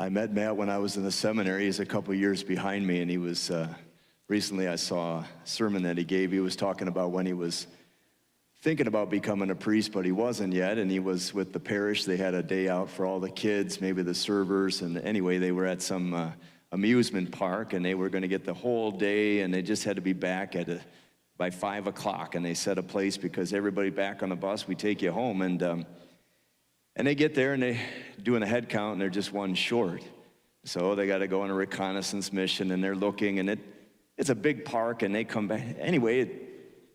I met Matt when I was in the seminary. He's a couple years behind me, and he was, recently I saw a sermon that he gave. He was talking about when he was thinking about becoming a priest, but he wasn't yet, and he was with the parish. They had a day out for all the kids, maybe the servers, and anyway, they were at some amusement park, and they were going to get the whole day, and they just had to be back by 5 o'clock, and they set a place because everybody back on the bus, we take you home, and they get there, and they're doing a head count, and they're just one short. So they got to go on a reconnaissance mission, and they're looking, and it's a big park, and they come back. Anyway,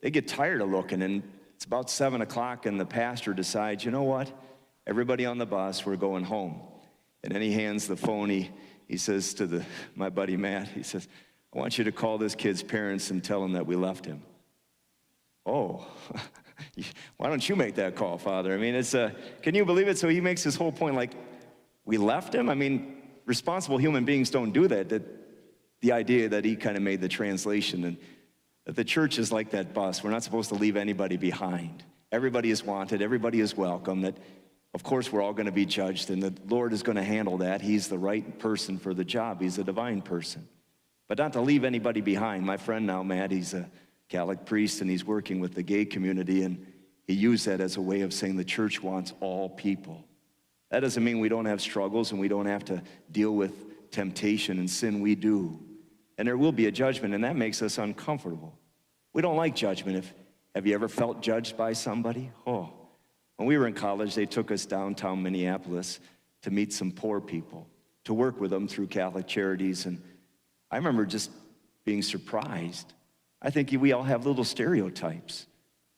they get tired of looking, and it's about 7 o'clock, and the pastor decides, you know what? Everybody on the bus, we're going home. And then he hands the phone. He says to my buddy Matt, he says, I want you to call this kid's parents and tell them that we left him. Oh, why don't you make that call, Father? I mean, can you believe it? So he makes his whole point like, we left him? I mean, responsible human beings don't do that. The idea that he kind of made the translation, and that the church is like that bus. We're not supposed to leave anybody behind. Everybody is wanted. Everybody is welcome. That, of course, we're all going to be judged, and the Lord is going to handle that. He's the right person for the job. He's a divine person. But not to leave anybody behind. My friend now, Matt, he's a Catholic priest, and he's working with the gay community, and he used that as a way of saying the church wants all people. That doesn't mean we don't have struggles and we don't have to deal with temptation and sin. We do. And there will be a judgment, and that makes us uncomfortable. We don't like judgment. Have you ever felt judged by somebody? Oh, when we were in college, they took us downtown Minneapolis to meet some poor people, to work with them through Catholic charities, and I remember just being surprised. I think we all have little stereotypes.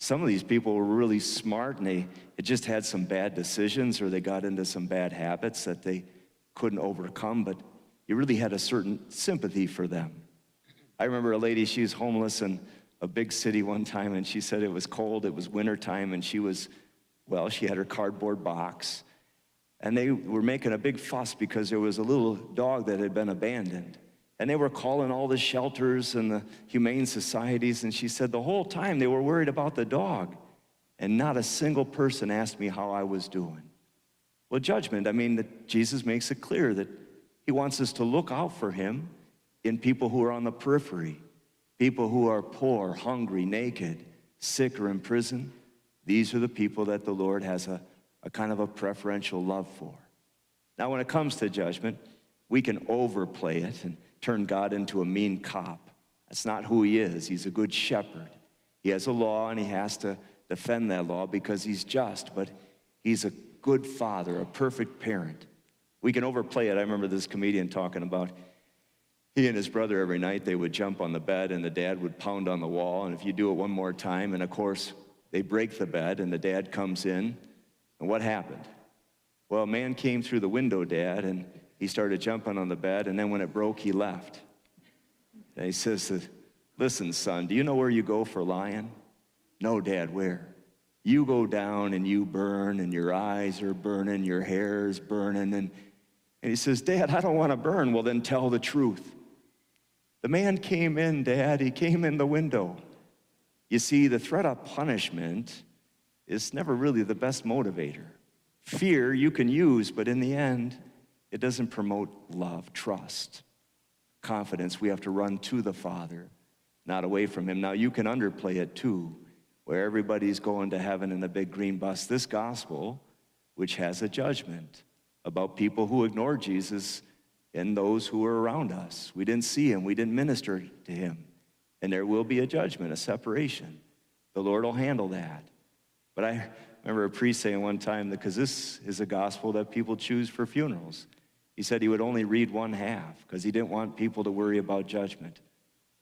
Some of these people were really smart, and they had just had some bad decisions, or they got into some bad habits that they couldn't overcome, but you really had a certain sympathy for them. I remember a lady, she was homeless in a big city one time, and she said it was cold, it was wintertime, and she had her cardboard box, and they were making a big fuss because there was a little dog that had been abandoned. And they were calling all the shelters and the humane societies, and she said the whole time they were worried about the dog, and not a single person asked me how I was doing. Well, judgment, I mean, that Jesus makes it clear that he wants us to look out for him in people who are on the periphery, people who are poor, hungry, naked, sick, or in prison. These are the people that the Lord has a kind of a preferential love for. Now, when it comes to judgment, we can overplay it and turn God into a mean cop. That's not who he is. He's a good shepherd. He has a law, and he has to defend that law because he's just, but he's a good father, a perfect parent. We can overplay it. I remember this comedian talking about he and his brother every night, they would jump on the bed, and the dad would pound on the wall, and if you do it one more time, and of course, they break the bed, and the dad comes in, and what happened? Well, a man came through the window, Dad, and he started jumping on the bed, and then when it broke, he left. And he says, listen, son, do you know where you go for lying? No, Dad, where? You go down and you burn, and your eyes are burning, your hair is burning, and he says, Dad, I don't want to burn. Well, then tell the truth. The man came in, Dad. He came in the window. You see, the threat of punishment is never really the best motivator. Fear you can use, but in the end, it doesn't promote love, trust, confidence. We have to run to the Father, not away from him. Now, you can underplay it too, where everybody's going to heaven in a big green bus. This gospel, which has a judgment about people who ignore Jesus and those who are around us. We didn't see him. We didn't minister to him. And there will be a judgment, a separation. The Lord will handle that. But I remember a priest saying one time that because this is a gospel that people choose for funerals. He said he would only read one half because he didn't want people to worry about judgment.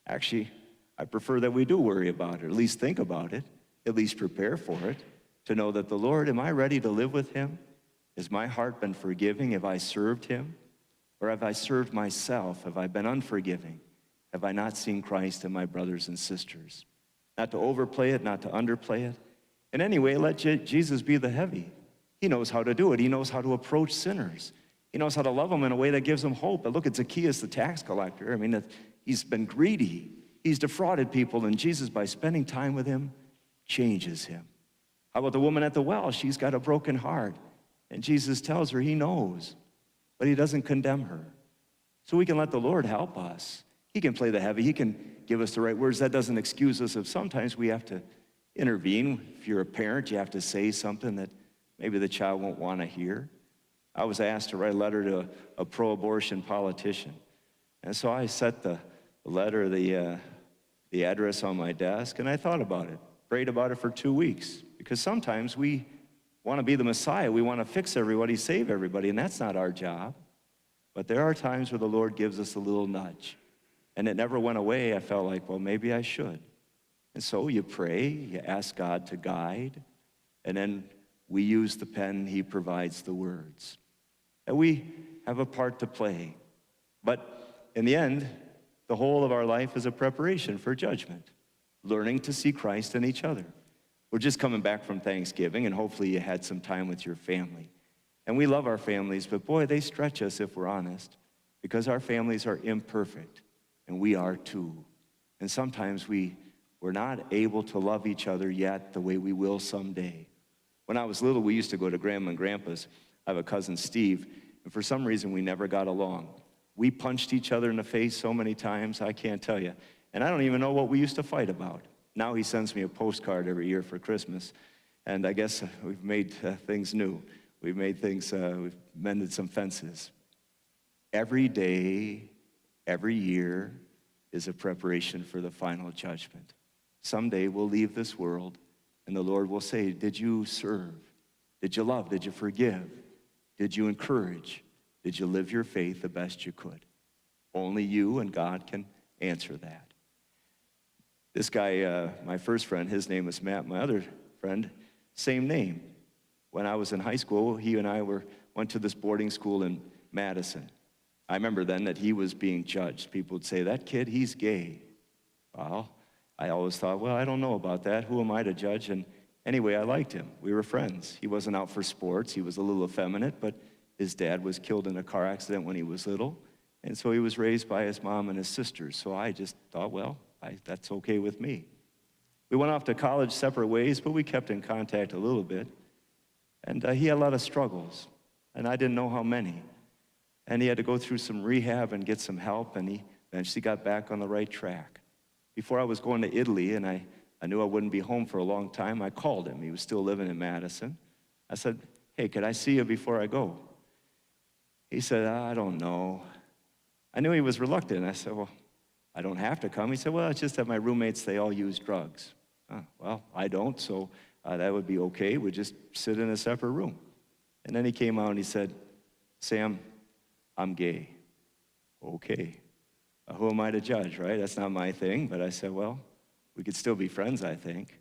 Actually, I prefer that we do worry about it, at least think about it, at least prepare for it, to know that the Lord, am I ready to live with him? Has my heart been forgiving? Have I served him? Or have I served myself? Have I been unforgiving? Have I not seen Christ in my brothers and sisters? Not to overplay it, not to underplay it. And anyway, let Jesus be the heavy. He knows how to do it. He knows how to approach sinners. He knows how to love them in a way that gives them hope. But look at Zacchaeus, the tax collector. I mean, he's been greedy. He's defrauded people, and Jesus, by spending time with him, changes him. How about the woman at the well? She's got a broken heart. And Jesus tells her he knows. but he doesn't condemn her. So we can let the Lord help us. He can play the heavy. He can give us the right words. That doesn't excuse us if sometimes we have to intervene. If you're a parent, you have to say something that maybe the child won't want to hear. I was asked to write a letter to a pro-abortion politician. And so I set the letter, the address on my desk, and I thought about it, prayed about it for 2 weeks. Because sometimes we want to be the Messiah. We want to fix everybody, save everybody, and that's not our job. But there are times where the Lord gives us a little nudge. And it never went away. I felt like, well, maybe I should. And so you pray, you ask God to guide, and then we use the pen, he provides the words. And we have a part to play. But in the end, the whole of our life is a preparation for judgment, learning to see Christ in each other. We're just coming back from Thanksgiving, and hopefully you had some time with your family. And we love our families, but boy, they stretch us if we're honest, because our families are imperfect, and we are too. And sometimes we're not able to love each other yet the way we will someday. When I was little, we used to go to Grandma and Grandpa's. I have a cousin, Steve, and for some reason, we never got along. We punched each other in the face so many times, I can't tell you. And I don't even know what we used to fight about. Now he sends me a postcard every year for Christmas, and I guess we've made things new. We've mended some fences. Every day, every year is a preparation for the final judgment. Someday we'll leave this world, and the Lord will say, did you serve? Did you love? Did you forgive? Did you encourage? Did you live your faith the best you could? Only you and God can answer that. This guy, my first friend, his name was Matt. My other friend, same name. When I was in high school, he and I went to this boarding school in Madison. I remember then that he was being judged. People would say, that kid, he's gay. Well, I always thought, well, I don't know about that. Who am I to judge? And anyway, I liked him. We were friends. He wasn't out for sports. He was a little effeminate, but his dad was killed in a car accident when he was little. And so he was raised by his mom and his sisters. So I just thought, well, that's okay with me. We went off to college separate ways, but we kept in contact a little bit. And he had a lot of struggles, and I didn't know how many. And he had to go through some rehab and get some help, and he eventually got back on the right track. Before I was going to Italy, and I knew I wouldn't be home for a long time, I called him. He was still living in Madison. I said, hey, could I see you before I go? He said, I don't know. I knew he was reluctant. I said, well, I don't have to come. He said, well, it's just that my roommates, they all use drugs. Well, I don't, so that would be okay. We'd just sit in a separate room. And then he came out and he said, Sam, I'm gay. Okay. Who am I to judge, right? That's not my thing. But I said, well, we could still be friends, I think.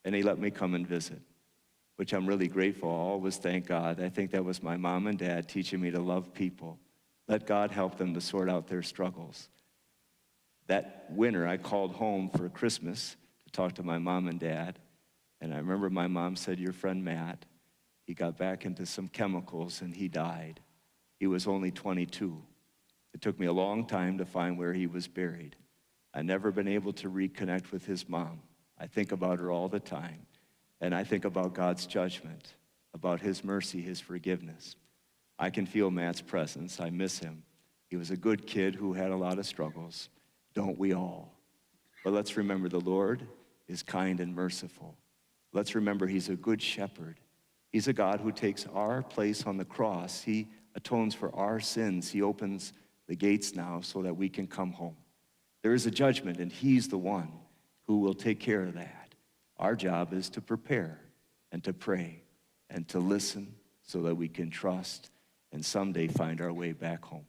And he let me come and visit, which I'm really grateful. I always thank God. I think that was my mom and dad teaching me to love people. Let God help them to sort out their struggles. That winter, I called home for Christmas to talk to my mom and dad. And I remember my mom said, your friend Matt, he got back into some chemicals and he died. He was only 22. It took me a long time to find where he was buried. I've never been able to reconnect with his mom. I think about her all the time. And I think about God's judgment, about his mercy, his forgiveness. I can feel Matt's presence. I miss him. He was a good kid who had a lot of struggles. Don't we all? But let's remember the Lord is kind and merciful. Let's remember he's a good shepherd. He's a God who takes our place on the cross. He atones for our sins. He opens the gates now so that we can come home. There is a judgment, and he's the one who will take care of that. Our job is to prepare and to pray and to listen so that we can trust and someday find our way back home.